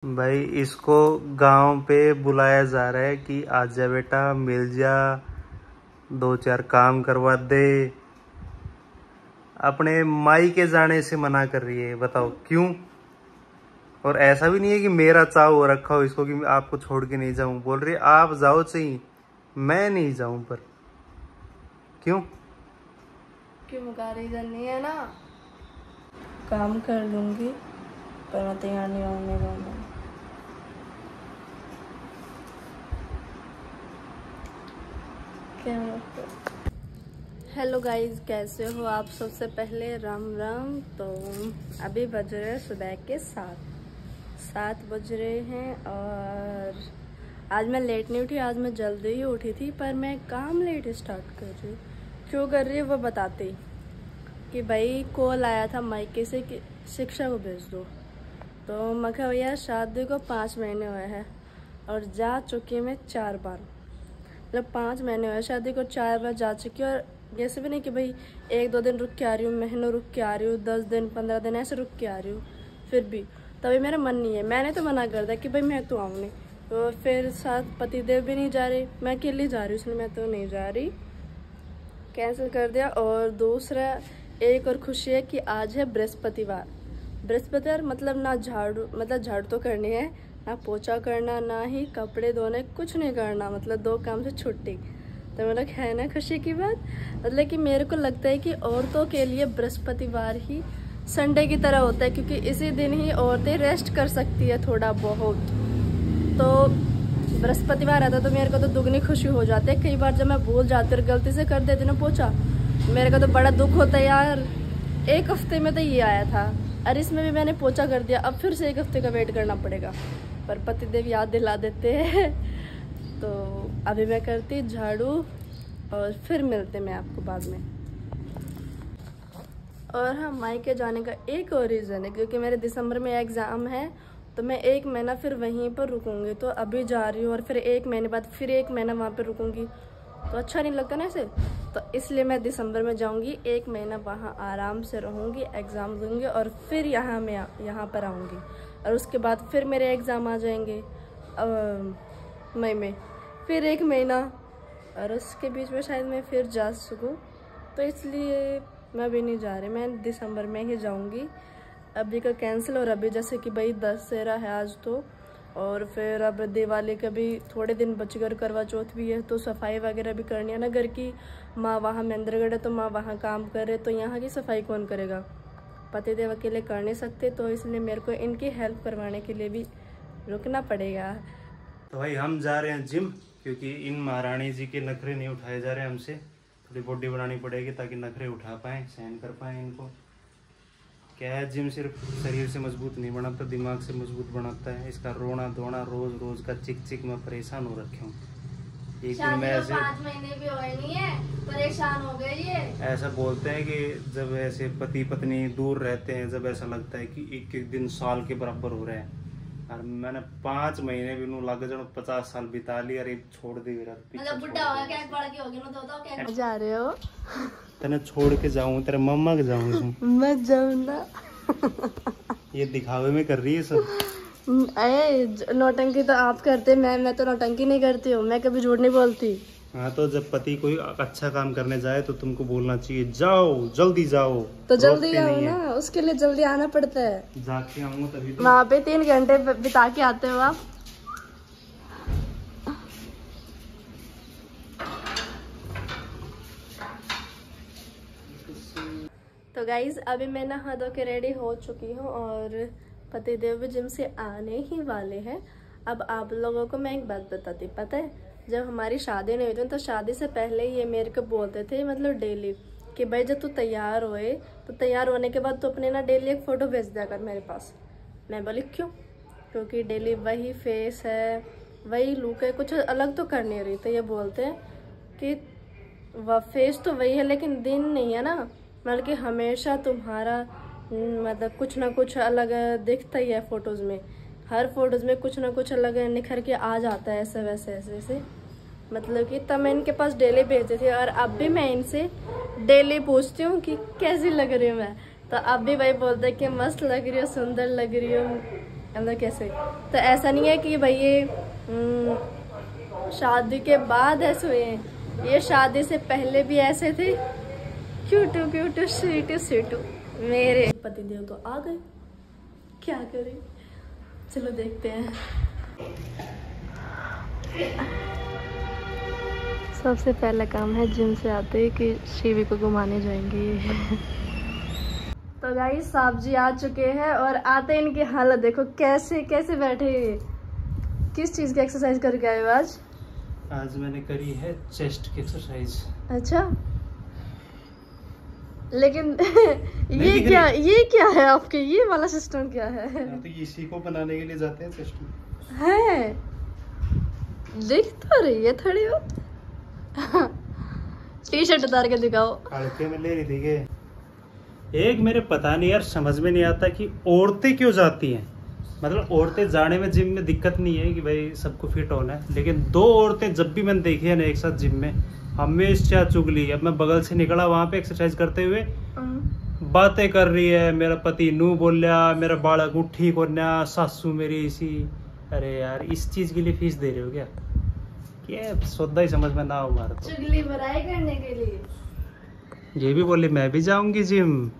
भाई इसको गांव पे बुलाया जा रहा है कि आजा बेटा मिल जा, 2-4 काम करवा दे। अपने माई के जाने से मना कर रही है, बताओ क्यों। और ऐसा भी नहीं है कि मेरा चाव हो रखा हो इसको कि मैं आपको छोड़ के नहीं जाऊं। बोल रही है आप जाओ चाहिए, मैं नहीं जाऊं। पर क्यों रीजन नहीं है ना, काम कर लूंगी पर मैं तैयार नहीं रहूंगी। हेलो गाइस, कैसे हो आप। सबसे पहले राम राम। तो अभी बज रहे सुबह के 7 बज रहे हैं और आज मैं लेट नहीं उठी, आज मैं जल्दी ही उठी थी। पर मैं काम लेट स्टार्ट कर रही हूँ। क्यों कर रही हूँ वो बताते ही कि भाई कॉल आया था मायके से कि शिक्षा को भेज दो। तो मैं कहा भैया शादी को 5 महीने हुए हैं और जा चुकी मैं 4 बार। मतलब 5 महीने हुए शादी को, 4 बार जा चुकी हूँ। और जैसे भी नहीं कि भाई 1-2 दिन रुक के आ रही हूँ, महीनों रुक के आ रही हूँ, 10 दिन 15 दिन ऐसे रुक के आ रही हूँ। फिर भी तभी मेरा मन नहीं है। मैंने तो मना कर दिया कि भाई मैं तो आऊँ नहीं। तो फिर साथ पतिदेव भी नहीं जा रहे, मैं अकेली जा रही हूँ, इसलिए मैं तो नहीं जा रही, कैंसिल कर दिया। और दूसरा एक और खुशी है कि आज है बृहस्पतिवार। बृहस्पतिवार मतलब ना झाड़ू, मतलब झाड़ू तो करनी है, ना पोछा करना, ना ही कपड़े धोने, कुछ नहीं करना। मतलब 2 काम से छुट्टी। तो मतलब है ना खुशी की बात। मतलब कि मेरे को लगता है कि औरतों के लिए बृहस्पतिवार ही संडे की तरह होता है, क्योंकि इसी दिन ही औरतें रेस्ट कर सकती है थोड़ा बहुत। तो बृहस्पतिवार आता तो मेरे को तो दुगनी खुशी हो जाती है। कई बार जब मैं भूल जाती और गलती से कर देती ना पोछा, मेरे को तो बड़ा दुख होता है यार। 1 हफ्ते में तो ये आया था और इसमें भी मैंने पोछा कर दिया, अब फिर से 1 हफ्ते का वेट करना पड़ेगा। पर पतिदेव याद दिला देते हैं। तो अभी मैं करती झाड़ू और फिर मिलते मैं आपको बाद में। और हाँ, मायके जाने का एक और रीज़न है, क्योंकि मेरे दिसंबर में एग्ज़ाम है, तो मैं 1 महीना फिर वहीं पर रुकूंगी। तो अभी जा रही हूँ और फिर 1 महीने बाद फिर 1 महीना वहाँ पर रुकूंगी, तो अच्छा नहीं लगता ना ऐसे। तो इसलिए मैं दिसंबर में जाऊंगी, 1 महीना वहाँ आराम से रहूंगी, एग्ज़ाम दूंगी और फिर यहाँ पर आऊँगी। और उसके बाद फिर मेरे एग्ज़ाम आ जाएंगे मई में, फिर 1 महीना, और उसके बीच में शायद मैं फिर जा सकूँ। तो इसलिए मैं अभी नहीं जा रही, मैं दिसंबर में ही जाऊँगी। अभी का कैंसिल। और अभी जैसे कि भाई दशहरा है आज तो, और फिर अब दिवाली का भी थोड़े दिन बच कर, करवा चौथ भी है, तो सफाई वगैरह भी करनी है ना घर की। माँ वहाँ महेंद्रगढ़ है तो माँ वहाँ काम कर रहे, तो यहाँ की सफाई कौन करेगा। पतिदेव अकेले कर नहीं सकते, तो इसलिए मेरे को इनकी हेल्प करवाने के लिए भी रुकना पड़ेगा। तो भाई हम जा रहे हैं जिम, क्योंकि इन महारानी जी के नखरे नहीं उठाए जा रहे हमसे। थोड़ी बॉडी बनानी पड़ेगी ताकि नखरे उठा पाएँ, सहन कर पाएँ इनको। क्या है, जिम सिर्फ शरीर से मजबूत नहीं बनाता, दिमाग से मजबूत बनाता है। इसका रोना धोना, रोज रोज का चिक चिक में परेशान हो रखे हूँ। एक दिन मैं ऐसे 5 महीने भी हुए नहीं है, परेशान हो गए ये। ऐसा बोलते हैं कि जब ऐसे पति पत्नी दूर रहते हैं, जब ऐसा लगता है कि एक एक दिन साल के बराबर हो रहे हैं। और मैंने 5 महीने भी नू लग जाओ 50 साल बिता ली। अरे छोड़ दे मतलब बुढ़ा हो गया, क्या बड़ा की हो गया ना, तो क्या जा रहे हो। तेने छोड़ के जाऊं, तेरे मम्मा के जाऊं। मत जाऊं ना। ये दिखावे में कर रही है सब। अरे नौटंकी तो आप करते, मैं तो नौटंकी नहीं करती हूँ, मैं कभी झूठ नहीं बोलती। हाँ, तो जब पति कोई अच्छा काम करने जाए तो तुमको बोलना चाहिए जाओ, जल्दी जाओ। तो जल्दी आओ ना, उसके लिए जल्दी आना पड़ता है। जाके आऊंगा तभी तो। वहाँ पे 3 घंटे बिता के आते हो आप। तो गाइज अभी मैं नहा धो के रेडी हो चुकी हूँ और पतिदेव भी जिम से आने ही वाले हैं। अब आप लोगों को मैं एक बात बताती, पता है जब हमारी शादी नहीं हुई थी तो शादी से पहले ये मेरे को बोलते थे, मतलब डेली, कि भाई जब तू तैयार होए तो तैयार होने के बाद तो अपने ना डेली एक फ़ोटो भेज दिया कर मेरे पास। मैं बोली क्यों, क्योंकि डेली वही फेस है, वही लुक है, कुछ अलग तो कर नहीं रही। तो ये बोलते हैं कि वह फेस तो वही है लेकिन दिन नहीं है ना, मतलब कि हमेशा तुम्हारा मतलब कुछ ना कुछ अलग दिखता ही है फ़ोटोज़ में। हर फोटोज़ में कुछ ना कुछ अलग निखर के आ जाता है, ऐसे वैसे ऐसे ऐसे। मतलब कि तब मैं इनके पास डेली भेजती थी और अब भी मैं इनसे डेली पूछती हूँ कि कैसी लग रही हूँ मैं। तो अब भी भाई बोलते हैं कि मस्त लग रही हो, सुंदर लग रही हो। मतलब कैसे? तो ऐसा नहीं है कि भाई ये शादी के बाद ऐसे हुए हैं, ये शादी से पहले भी ऐसे थे। क्यूटू क्यूटू स्वीटू स्वीटू मेरे पतिदेव तो आ गए, क्या करें, चलो देखते हैं। सबसे पहला काम है जिम से आते ही कि शिवी को घुमाने जाएंगे। तो गाइस साहब जी आ चुके हैं और आते इनकी हालत देखो, कैसे कैसे बैठे। किस चीज़ की एक्सरसाइज करके आए हो आज? आज मैंने करी है चेस्ट की एक्सरसाइज। अच्छा, लेकिन ये क्या है आपके, ये वाला सिस्टम क्या है? तो इसी को बनाने के लिए जाते हैं चेस्ट में। है दिख तो रही है थोड़ी बहुत। टी शर्ट उतार के दिखाओ। हल्के में ले रही थी के एक मेरे पता नहीं यार, समझ में नहीं आता कि औरतें क्यों जाती हैं। मतलब औरतें जाने में जिम में दिक्कत नहीं है कि भाई सबको फिट होना है, लेकिन दो औरतें जब भी मैंने देखी है ना एक साथ जिम में, हमेशा चुगली। अब मैं बगल से निकला वहां पे एक्सरसाइज करते हुए, बातें कर रही है, मेरा पति नू बोलिया, मेरा बालक उठी कोन्या, सासू मेरी इसी। अरे यार इस चीज के लिए फीस दे रहे हो क्या? क्या सौदा ही समझ में ना हो हमारा तो। चुगली बुराई करने के लिए ये भी बोले मैं भी जाऊंगी जिम।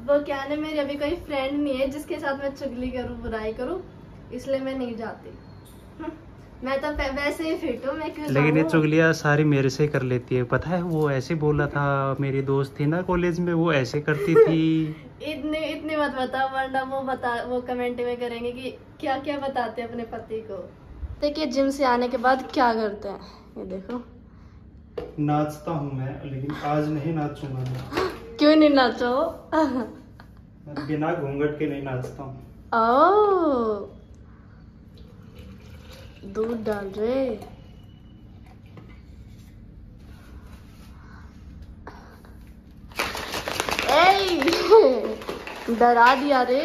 वो क्या है, मेरी अभी कोई फ्रेंड नहीं है जिसके साथ मैं चुगली करूं, बुराई करूं, इसलिए मैं नहीं जाती। मैं तो वैसे ही फिट हूँ, मैं क्यों लेकिन ये चुगलियाँ सारी मेरे से कर लेती है, पता है। वो ऐसे बोला था, मेरी दोस्त थी ना कॉलेज में, वो ऐसे करती थी। इतनी मत बता, वरना वो कमेंट में करेंगे कि क्या क्या बताते हैं अपने पति को। देखिए जिम से आने के बाद क्या करते हैं, ये देखो। नाचता हूँ मैं, लेकिन आज नहीं नाचूंगा मैं। क्यों नहीं नाचो? मैं बिना घूंघट के नहीं नाचता हूँ। ओह, दूध डाल रहे। डरा दिया रे।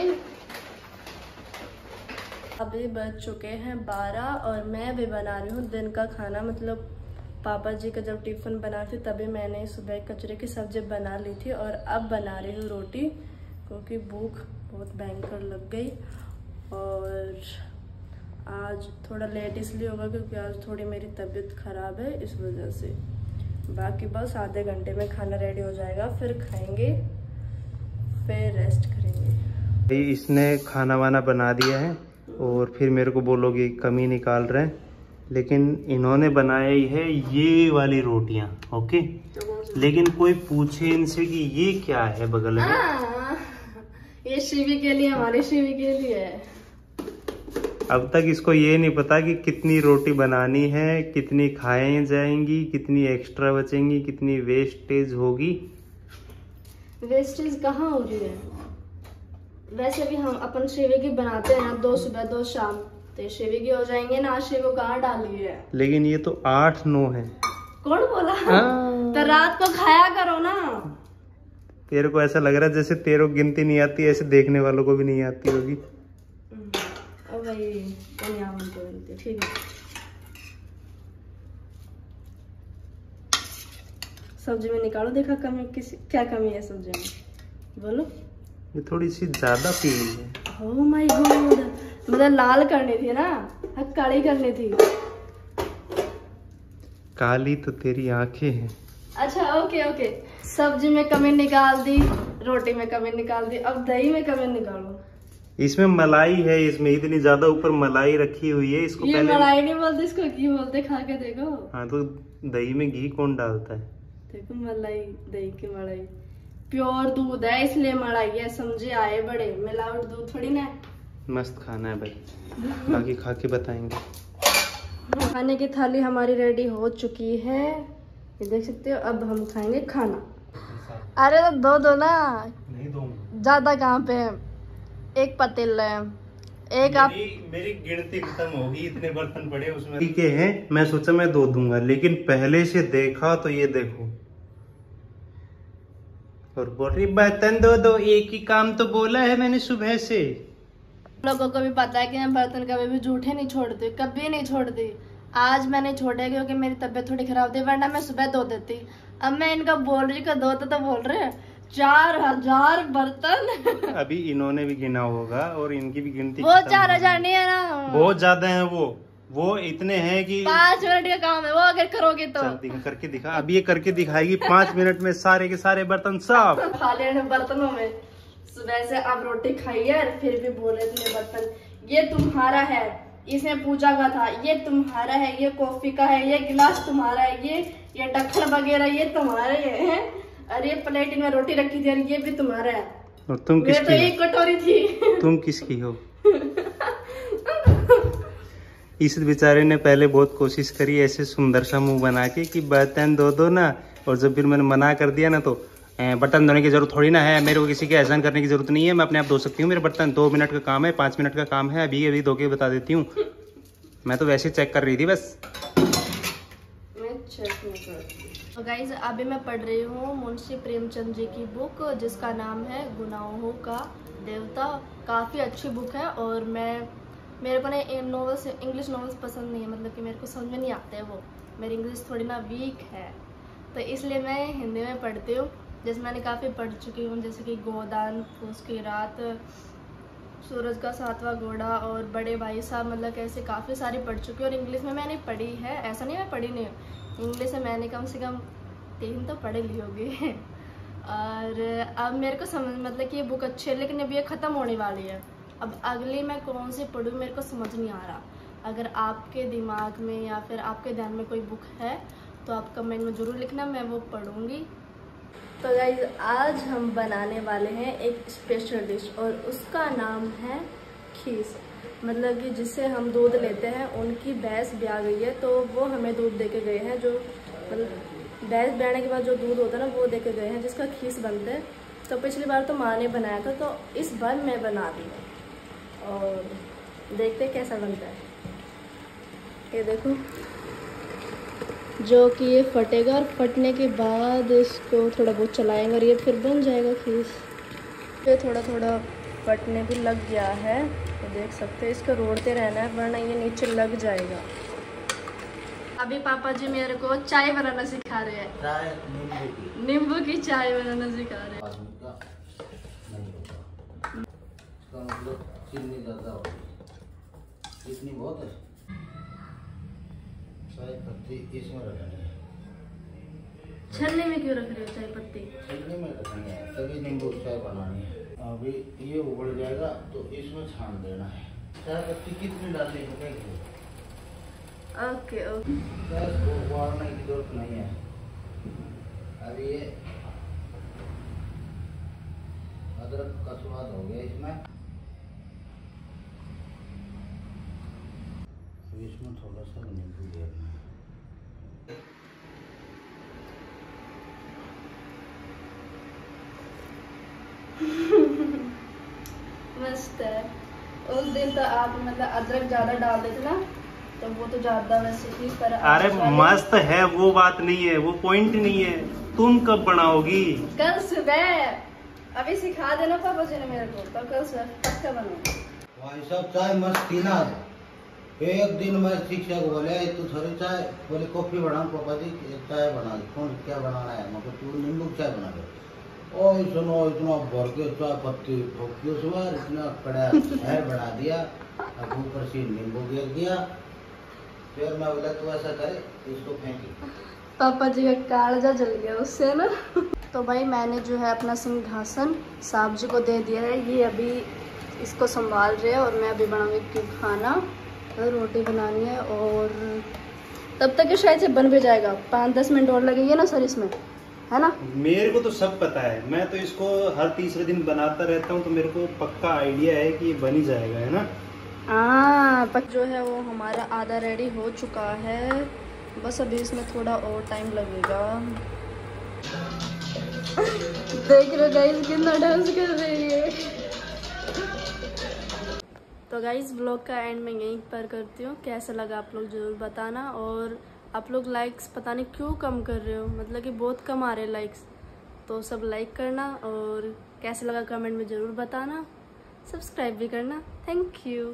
अभी बज चुके हैं 12 और मैं भी बना रही हूँ दिन का खाना। मतलब पापा जी का जब टिफिन बना थी तभी मैंने सुबह कचरे की सब्जी बना ली थी और अब बना रही हूँ रोटी, क्योंकि भूख बहुत भयंकर लग गई। और आज थोड़ा लेट इसलिए होगा क्योंकि आज थोड़ी मेरी तबीयत ख़राब है, इस वजह से। बाकी बस आधे घंटे में खाना रेडी हो जाएगा, फिर खाएंगे, फिर रेस्ट करेंगे। इसने खाना वाना बना दिया है और फिर मेरे को बोलोगे कमी निकाल रहे हैं, लेकिन इन्होंने बनाई है ये वाली रोटियां। ओके, लेकिन कोई पूछे इनसे कि ये क्या है बगल में। ये शिवी के लिए, हमारे शिवी के लिए है। अब तक इसको ये नहीं पता कि कितनी रोटी बनानी है, कितनी खाए जाएंगी, कितनी एक्स्ट्रा बचेंगी, कितनी वेस्टेज होगी। वेस्टेज कहाँ हो रही है? वैसे भी हम अपन शिवी की बनाते हैं ना, 2 सुबह 2 शाम, तो शिवी की हो जाएंगे ना। शिवी को कहाँ डाली है? लेकिन ये तो 8-9 है। कौन बोला? तो रात को खाया करो ना। तेरे को ऐसा लग रहा है जैसे तेरे को गिनती नहीं आती, ऐसे देखने वालों को भी नहीं आती होगी। ठीक है, सब्जी में निकालो, देखा कमी क्या कमी है सब्जी में, बोलो। ये थोड़ी सी ज्यादा पीली है। ओह माय गॉड, मतलब लाल करनी थी ना, काली करनी थी। काली तो तेरी आंखें हैं। अच्छा ओके, सब्जी में कमी निकाल दी, रोटी में कमी निकाल दी, अब दही में कमी निकालो। इसमें मलाई है, इसमें इतनी ज्यादा ऊपर मलाई रखी हुई है। इसको ये पहले मलाई नहीं बोलते, इसको घी बोलते, खा के देखो। हाँ, तो दही में घी कौन डालता है? देखो मलाई, दही की मलाई, प्योर दूध है इसलिए मलाई है, समझे आए बड़े, मिलावट दूध थोड़ी ना। मस्त खाना है भाई, बाकी खा के बताएंगे। खाने की थाली हमारी रेडी हो चुकी है, ये देख सकते हो। अब हम खाएंगे खाना। अरे तो दो ना, नहीं दूंगा। ज्यादा कहाँ पे, एक पतीला है, एक आप। मेरी गिनती खत्म होगी, इतने बर्तन पड़े उसमें। ठीक है, मैं सोचा मैं 2 दूंगा, लेकिन पहले से देखा तो ये देखो, और बोल रही बर्तन 2, एक ही काम तो बोला है मैंने सुबह से। लोगों को भी पता है कि मैं बर्तन कभी भी जूठे नहीं छोड़ती, कभी नहीं छोड़ती। आज मैंने छोड़े क्योंकि मेरी तबीयत थोड़ी खराब थी, वरना मैं सुबह धो देती। अब मैं इनका बोल रही कि धो तो बोल रहे 4000 बर्तन। अभी इन्होंने भी गिना होगा और इनकी भी गिनती। वो 4000 नहीं है ना, बहुत ज्यादा है वो इतने हैं कि 5 मिनट का काम है वो, अगर करोगे तो। चल करके दिखा, अभी ये करके दिखाएगी 5 मिनट में सारे के सारे बर्तन साफ। खा लेने बर्तनों में। सुबह से अब रोटी खाई है फिर भी बोले इतने बर्तन, ये तुम्हारा है, इसमें पूजा का था, ये तुम्हारा है, ये कॉफी का है, ये गिलास तुम्हारा है, ये ढक्कन वगैरह ये तुम्हारे हैं, अरे प्लेट में रोटी रखी थी और ये भी तुम्हारा है। और तुम किसकी तो एक कटोरी थी। तुम किसकी हो? इस बेचारे ने पहले बहुत कोशिश करी ऐसे सुंदर सा मुंह बना के कि बर्तन धो दो ना, और जब फिर मैंने मना कर दिया ना तो बर्तन धोने की जरूरत थोड़ी ना है, मेरे को किसी के एहसान करने की जरूरत नहीं है, मैं अपने आप धो सकती हूँ, मेरे बर्तन 2 मिनट का काम है, 5 मिनट का काम है, अभी धो के बता देती हूँ। मैं तो वैसे चेक कर रही थी बस। तो गाइज अभी मैं पढ़ रही हूँ मुंशी प्रेमचंद जी की बुक जिसका नाम है गुनाहों का देवता। काफ़ी अच्छी बुक है और मेरे को ना नॉवेल्स, इंग्लिश नॉवेल्स पसंद नहीं है, मतलब कि मेरे को समझ में नहीं आते हैं वो, मेरी इंग्लिश थोड़ी ना वीक है, तो इसलिए मैं हिंदी में पढ़ती हूँ। जैसे मैंने काफ़ी पढ़ चुकी हूँ, जैसे कि गोदान, फूस की रात, सूरज का 7वां घोड़ा और बड़े भाई साहब, मतलब ऐसे काफ़ी सारी पढ़ चुकी हूँ। और इंग्लिश में मैंने पढ़ी है, ऐसा नहीं मैं पढ़ी नहीं हूँ, इंग्लिश में मैंने कम से कम 3 तो पढ़े ली होगी। और अब मेरे को समझ, मतलब कि ये बुक अच्छी है लेकिन अभी ये ख़त्म होने वाली है, अब अगली मैं कौन सी पढ़ूँ मेरे को समझ नहीं आ रहा। अगर आपके दिमाग में या फिर आपके ध्यान में कोई बुक है तो आप कमेंट में ज़रूर लिखना, मैं वो पढ़ूँगी। तो गाइज आज हम बनाने वाले हैं एक स्पेशल डिश और उसका नाम है खीस। मतलब कि जिससे हम दूध लेते हैं, उनकी भैंस ब्याह गई है तो वो हमें दूध दे के गए हैं, जो मतलब भैंस ब्याहने के बाद जो दूध होता है ना वो दे के गए हैं, जिसका खीस बनता है। तो पिछली बार तो माँ ने बनाया था, तो इस बार मैं बना दी और देखते कैसा बनता है। ये देखो, जो कि ये फटेगा और फटने के बाद इसको थोड़ा बहुत चलाएंगे और ये फिर बन जाएगा खीस। ये थोड़ा थोड़ा फटने भी लग गया है, तो देख सकते हैं, इसको रोड़ते रहना है वरना ये नीचे लग जाएगा। अभी पापा जी मेरे को चाय बनाना सिखा रहे हैं, नींबू की चाय बनाना सिखा रहे हैं। मतलब चीनी ज़्यादा होगी, इतनी बहुत है, चाय पत्ती इसमें रखेंगे। छलनी में क्यों रख रहे हो चाय पत्ती? छलनी में रखेंगे तभी नींबू की चाय बनानी है। अभी ये उबल जाएगा तो इसमें छान देना है। चाय पत्ती कितनी डालनी है? ओके ओके, गैस को उबालने की जरूरत नहीं है। अभी ये अदरक का स्वाद हो गया इसमें, इसमें थोड़ा सा नींबू डालना है। मस्त है। उस दिन तो आप मतलब अदरक ज्यादा डाल देते ना, तो वो तो ज्यादा वैसे ही पर। अरे मस्त है वो बात नहीं है, वो पॉइंट नहीं है, तुम कब बनाओगी? कल सुबह, अभी सिखा देना पापा जी ने मेरे को, तो कल सुबह पक्का बनाऊंगा। भाई साहब चाय मस्त थी ना। एक दिन मैं शिक्षक बोले तू थोड़ी चाय, बोले कॉफी बना पापा जी, चाय बना दे। कौन क्या बनाना है? मैं तू नींबू चाय बना दे। ओ सुनो, इतना भर के चाय पत्ती ठोकी उसमें, इतना कड़ा शहर बना दिया, अब ऊपर से नींबू गिर दिया। फिर मैं बोला तू ऐसा करे, इसको फेंकी। पापा जी का कालजा जल गया उससे ना। तो भाई मैंने जो है अपना सिंहासन साहब जी को दे दिया है, ये अभी इसको संभाल रहे हैं और मैं अभी बनाऊंगी खाना, तो रोटी बनानी है और तब तक ये शायद से बन भी जाएगा। 5-10 मिनट और लगेंगे ना सर इसमें, है ना? मेरे को तो सब पता है, मैं तो इसको हर तीसरे दिन बनाता रहता हूँ, तो मेरे को पक्का आइडिया है कि ये बन ही जाएगा, है ना? पर जो है वो हमारा आधा रेडी हो चुका है, बस अभी इसमें थोड़ा और टाइम लगेगा। देख रहे गाइस कितना डांस कर रही है। तो गाइस व्लॉग का एंड में यहीं पर करती हूँ, कैसा लगा आप लोग ज़रूर बताना। और आप लोग लाइक्स पता नहीं क्यों कम कर रहे हो, मतलब कि बहुत कम आ रहे लाइक्स, तो सब लाइक करना और कैसा लगा कमेंट में ज़रूर बताना, सब्सक्राइब भी करना। Thank you.